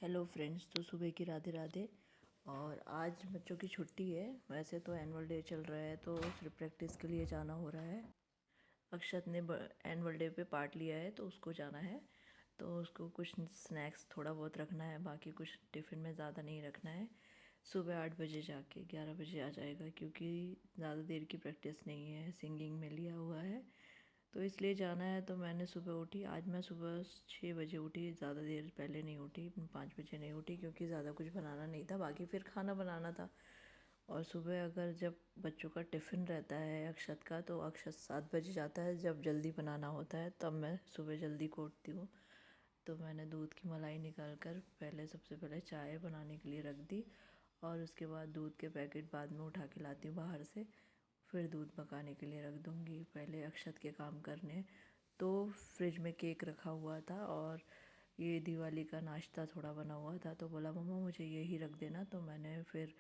Hello friends. तो सुबह की राधे राधे। और आज बच्चों की छुट्टी है। वैसे तो एनुअल डे चल रहा है तो सिर्फ प्रैक्टिस के लिए जाना हो रहा है। अक्षत ने एनुअल डे पे पार्ट लिया है तो उसको जाना है। तो उसको कुछ स्नैक्स थोड़ा बहुत रखना है, बाकी कुछ टिफ़िन में ज़्यादा नहीं रखना है। सुबह 8 बजे जाके 11 बजे आ जाएगा, क्योंकि ज़्यादा देर की प्रैक्टिस नहीं है, सिंगिंग में लिया हुआ है तो इसलिए जाना है। तो मैंने सुबह उठी, आज मैं सुबह 6 बजे उठी, ज़्यादा देर पहले नहीं उठी, 5 बजे नहीं उठी, क्योंकि ज़्यादा कुछ बनाना नहीं था, बाकी फिर खाना बनाना था। और सुबह अगर जब बच्चों का टिफ़िन रहता है अक्षत का, तो अक्षत 7 बजे जाता है, जब जल्दी बनाना होता है तब मैं सुबह जल्दी को उठती हूँ। तो मैंने दूध की मलाई निकाल कर पहले सबसे पहले चाय बनाने के लिए रख दी, और उसके बाद दूध के पैकेट बाद में उठा के लाती हूँ बाहर से। फिर दूध पकाने के लिए रख दूँगी, पहले अक्षत के काम करने। तो फ्रिज में केक रखा हुआ था और ये दिवाली का नाश्ता थोड़ा बना हुआ था, तो बोला मम्मा मुझे यही रख देना। तो मैंने फिर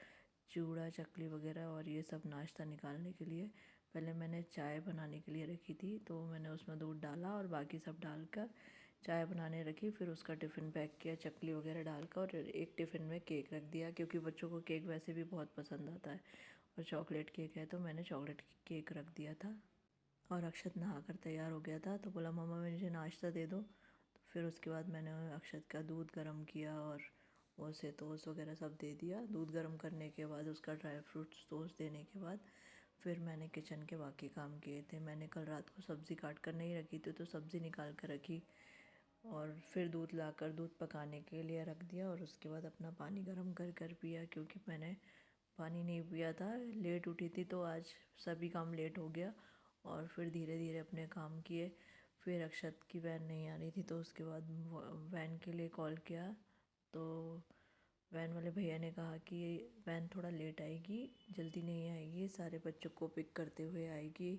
चूड़ा चकली वगैरह और ये सब नाश्ता निकालने के लिए पहले मैंने चाय बनाने के लिए रखी थी, तो मैंने उसमें दूध डाला और बाकी सब डालकर चाय बनाने रखी। फिर उसका टिफ़िन पैक किया चकली वगैरह डालकर, और एक टिफ़िन में केक रख दिया, क्योंकि बच्चों को केक वैसे भी बहुत पसंद आता है और चॉकलेट केक है तो मैंने चॉकलेट केक रख दिया था। और अक्षत नहाकर तैयार हो गया था, तो बोला मम्मा मुझे नाश्ता दे दो। तो फिर उसके बाद मैंने अक्षत का दूध गर्म किया और उसे टोस्ट वगैरह सब दे दिया। दूध गर्म करने के बाद उसका ड्राई फ्रूट्स टोस्ट देने के बाद फिर मैंने किचन के बाकी काम किए थे। मैंने कल रात को सब्ज़ी काट कर नहीं रखी थी, तो सब्ज़ी निकाल कर रखी, और फिर दूध लाकर दूध पकाने के लिए रख दिया, और उसके बाद अपना पानी गर्म कर कर पिया, क्योंकि मैंने पानी नहीं पिया था। लेट उठी थी तो आज सभी काम लेट हो गया, और फिर धीरे धीरे अपने काम किए। फिर अक्षत की वैन नहीं आ रही थी, तो उसके बाद वैन के लिए कॉल किया, तो वैन वाले भैया ने कहा कि वैन थोड़ा लेट आएगी, जल्दी नहीं आएगी, सारे बच्चों को पिक करते हुए आएगी,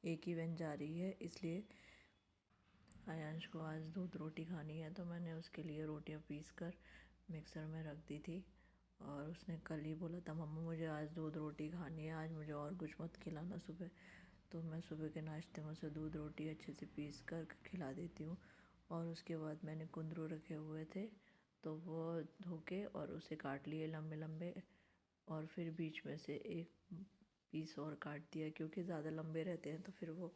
एक ही वैन जा रही है। इसलिए आयांश को आज दूध रोटी खानी है, तो मैंने उसके लिए रोटियां पीस कर मिक्सर में रख दी थी। और उसने कल ही बोला था मम्मा मुझे आज दूध रोटी खानी है, आज मुझे और कुछ मत खिलाना सुबह। तो मैं सुबह के नाश्ते में उसे दूध रोटी अच्छे से पीस कर खिला देती हूँ। और उसके बाद मैंने कुंदरू रखे हुए थे, तो वो धो के और उसे काट लिए लंबे लंबे, और फिर बीच में से एक पीस और काट दिया, क्योंकि ज़्यादा लंबे रहते हैं तो फिर वो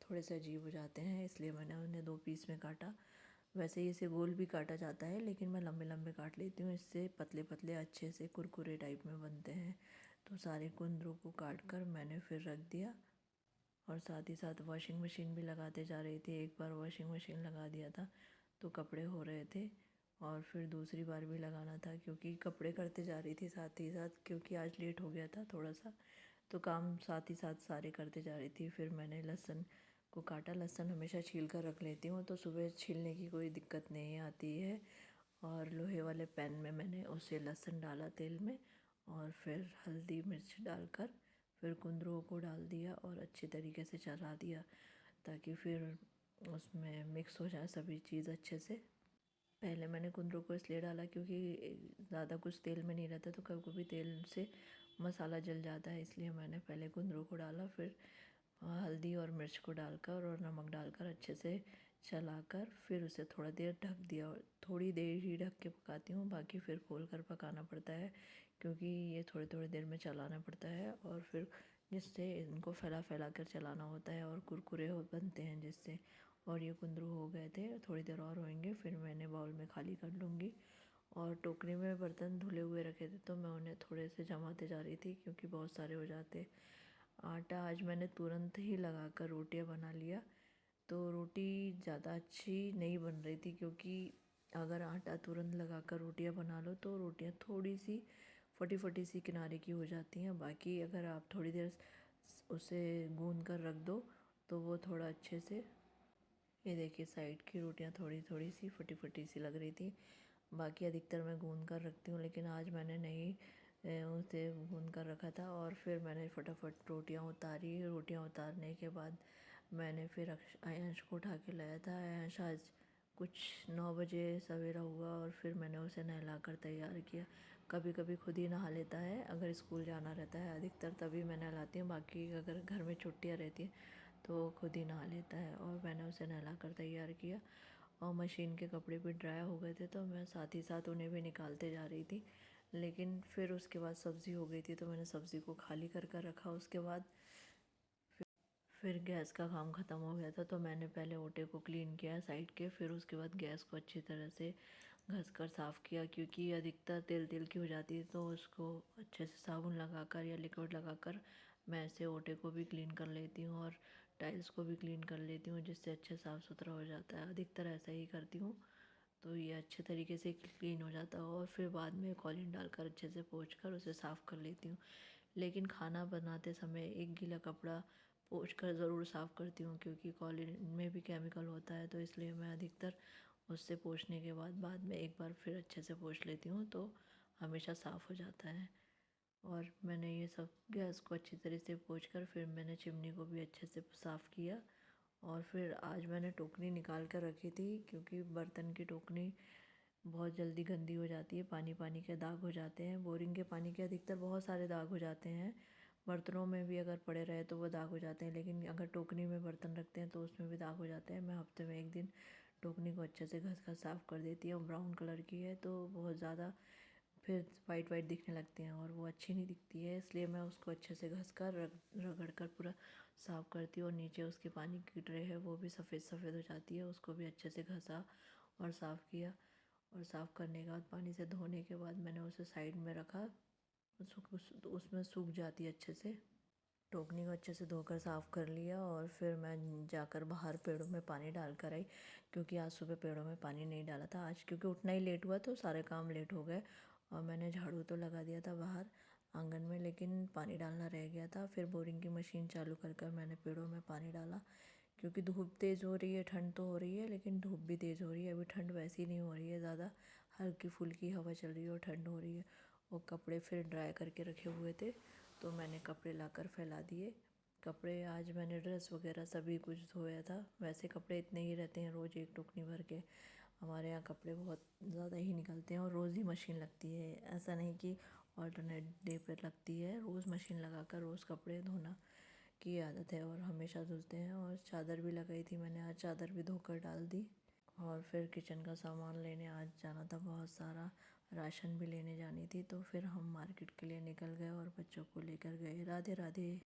थोड़े से अजीब हो जाते हैं, इसलिए मैंने उन्हें 2 पीस में काटा। वैसे इसे गोल भी काटा जाता है, लेकिन मैं लंबे लंबे काट लेती हूँ, इससे पतले पतले अच्छे से कुरकुरे टाइप में बनते हैं। तो सारे कुंदरों को काट कर मैंने फिर रख दिया, और साथ ही साथ वॉशिंग मशीन भी लगाते जा रही थी। एक बार वॉशिंग मशीन लगा दिया था तो कपड़े हो रहे थे, और फिर दूसरी बार भी लगाना था, क्योंकि कपड़े करते जा रही थी साथ ही साथ, क्योंकि आज लेट हो गया था थोड़ा सा, तो काम साथ ही साथ सारे करते जा रही थी। फिर मैंने लहसुन को काटा, लहसुन हमेशा छील कर रख लेती हूँ, तो सुबह छीलने की कोई दिक्कत नहीं आती है। और लोहे वाले पैन में मैंने उसे लहसुन डाला तेल में, और फिर हल्दी मिर्च डालकर फिर कुंदरू को डाल दिया और अच्छे तरीके से चला दिया, ताकि फिर उसमें मिक्स हो जाए सभी चीज़ अच्छे से। पहले मैंने कुंदरू को इसलिए डाला क्योंकि ज़्यादा कुछ तेल में नहीं रहता, तो कभी कभी तेल से मसाला जल जाता है, इसलिए मैंने पहले कुंदरू को डाला, फिर हल्दी और मिर्च को डालकर और नमक डालकर अच्छे से चलाकर फिर उसे थोड़ा देर ढक दिया। और थोड़ी देर ही ढक के पकाती हूँ, बाकी फिर खोल कर पकाना पड़ता है, क्योंकि ये थोड़ी थोड़ी देर में चलाना पड़ता है, और फिर जिससे इनको फैला फैला कर चलाना होता है और कुरकुरे हो बनते हैं जिससे। और ये कुंदरू हो गए थे, थोड़ी देर और होंगे, फिर मैंने बाउल में खाली कर लूँगी। और टोकरी में बर्तन धुले हुए रखे थे, तो मैं उन्हें थोड़े से जमाते जा रही थी, क्योंकि बहुत सारे हो जाते। आटा आज मैंने तुरंत ही लगाकर रोटियां बना लिया, तो रोटी ज़्यादा अच्छी नहीं बन रही थी, क्योंकि अगर आटा तुरंत लगाकर रोटियां बना लो तो रोटियां थोड़ी सी फटी फटी सी किनारे की हो जाती हैं। बाकी अगर आप थोड़ी देर उसे गूंद कर रख दो तो वो थोड़ा अच्छे से, ये देखिए साइड की रोटियां थोड़ी थोड़ी सी फटी फटी सी लग रही थी। बाकी अधिकतर मैं गूंद कर रखती हूँ, लेकिन आज मैंने नहीं उसे गूंद कर रखा था, और फिर मैंने फटाफट रोटियां उतारी। रोटियां उतारने के बाद मैंने फिर आयांश को उठा के लाया था। आयांश आज कुछ 9 बजे सवेरा हुआ, और फिर मैंने उसे नहला कर तैयार किया। कभी कभी खुद ही नहा लेता है, अगर स्कूल जाना रहता है अधिकतर तभी मैं नहलाती हूँ, बाकी अगर घर में छुट्टियाँ रहती हैं तो खुद ही नहा लेता है। और मैंने उसे नहला कर तैयार किया, और मशीन के कपड़े भी ड्राई हो गए थे, तो मैं साथ ही साथ उन्हें भी निकालते जा रही थी। लेकिन फिर उसके बाद सब्ज़ी हो गई थी, तो मैंने सब्ज़ी को खाली कर कर रखा। उसके बाद फिर गैस का काम ख़त्म हो गया था, तो मैंने पहले ओटे को क्लीन किया साइड के, फिर उसके बाद गैस को अच्छी तरह से घस कर साफ़ किया, क्योंकि अधिकतर तेल तेल की हो जाती है। तो उसको अच्छे से साबुन लगाकर या लिक्विड लगाकर मैं ऐसे ओटे को भी क्लीन कर लेती हूँ और टाइल्स को भी क्लीन कर लेती हूँ, जिससे अच्छे साफ़ सुथरा हो जाता है। अधिकतर ऐसा ही करती हूँ, तो ये अच्छे तरीके से क्लीन हो जाता है। और फिर बाद में कॉलिन डालकर अच्छे से पोंछ कर उसे साफ़ कर लेती हूँ। लेकिन खाना बनाते समय एक गीला कपड़ा पोंछ कर ज़रूर साफ़ करती हूँ, क्योंकि कॉलिन में भी केमिकल होता है, तो इसलिए मैं अधिकतर उससे पोंछने के बाद में एक बार फिर अच्छे से पोंछ लेती हूँ, तो हमेशा साफ़ हो जाता है। और मैंने ये सब गैस को अच्छी तरह से पोंछ कर फिर मैंने चिमनी को भी अच्छे से साफ़ किया। और फिर आज मैंने टोकरी निकाल कर रखी थी, क्योंकि बर्तन की टोकरी बहुत जल्दी गंदी हो जाती है, पानी पानी के दाग हो जाते हैं। बोरिंग के पानी के अधिकतर बहुत सारे दाग हो जाते हैं। बर्तनों में भी अगर पड़े रहे तो वो दाग हो जाते हैं, लेकिन अगर टोकरी में बर्तन रखते हैं तो उसमें भी दाग हो जाते हैं। मैं हफ्ते में एक दिन टोकरी को अच्छे से घस कर साफ़ कर देती हूँ। ब्राउन कलर की है तो बहुत ज़्यादा फिर वाइट वाइट दिखने लगती हैं और वो अच्छी नहीं दिखती है, इसलिए मैं उसको अच्छे से घस कर रगड़ कर पूरा साफ़ करती हूँ। और नीचे उसके पानी की ट्रे है वो भी सफ़ेद सफ़ेद हो जाती है, उसको भी अच्छे से घसा और साफ़ किया। और साफ़ करने के बाद पानी से धोने के बाद मैंने उसे साइड में रखा, उसमें सूख जाती है अच्छे से। टोकनी को अच्छे से धोकर साफ़ कर लिया और फिर मैं जाकर बाहर पेड़ों में पानी डाल कर आई, क्योंकि आज सुबह पेड़ों में पानी नहीं डाला था। आज क्योंकि उठना ही लेट हुआ तो सारे काम लेट हो गए। और मैंने झाड़ू तो लगा दिया था बाहर आंगन में, लेकिन पानी डालना रह गया था। फिर बोरिंग की मशीन चालू कर मैंने पेड़ों में पानी डाला, क्योंकि धूप तेज़ हो रही है, ठंड तो हो रही है, लेकिन धूप भी तेज़ हो रही है। अभी ठंड वैसी नहीं हो रही है ज़्यादा, हल्की फुल्की हवा चल रही है और ठंड हो रही है। वो कपड़े फिर ड्राई करके रखे हुए थे, तो मैंने कपड़े लाकर फैला दिए। कपड़े आज मैंने ड्रेस वगैरह सभी कुछ धोया था। वैसे कपड़े इतने ही रहते हैं रोज़ एक टुकनी भर के। हमारे यहाँ कपड़े बहुत ज़्यादा ही निकलते हैं और रोज़ ही मशीन लगती है, ऐसा नहीं कि ऑल्टरनेट डे पर लगती है। रोज़ मशीन लगा कर रोज़ कपड़े धोना की आदत है और हमेशा धुलते हैं। और चादर भी लगाई थी मैंने, आज चादर भी धोकर डाल दी। और फिर किचन का सामान लेने आज जाना था, बहुत सारा राशन भी लेने जानी थी, तो फिर हम मार्केट के लिए निकल गए और बच्चों को लेकर गए। राधे राधे।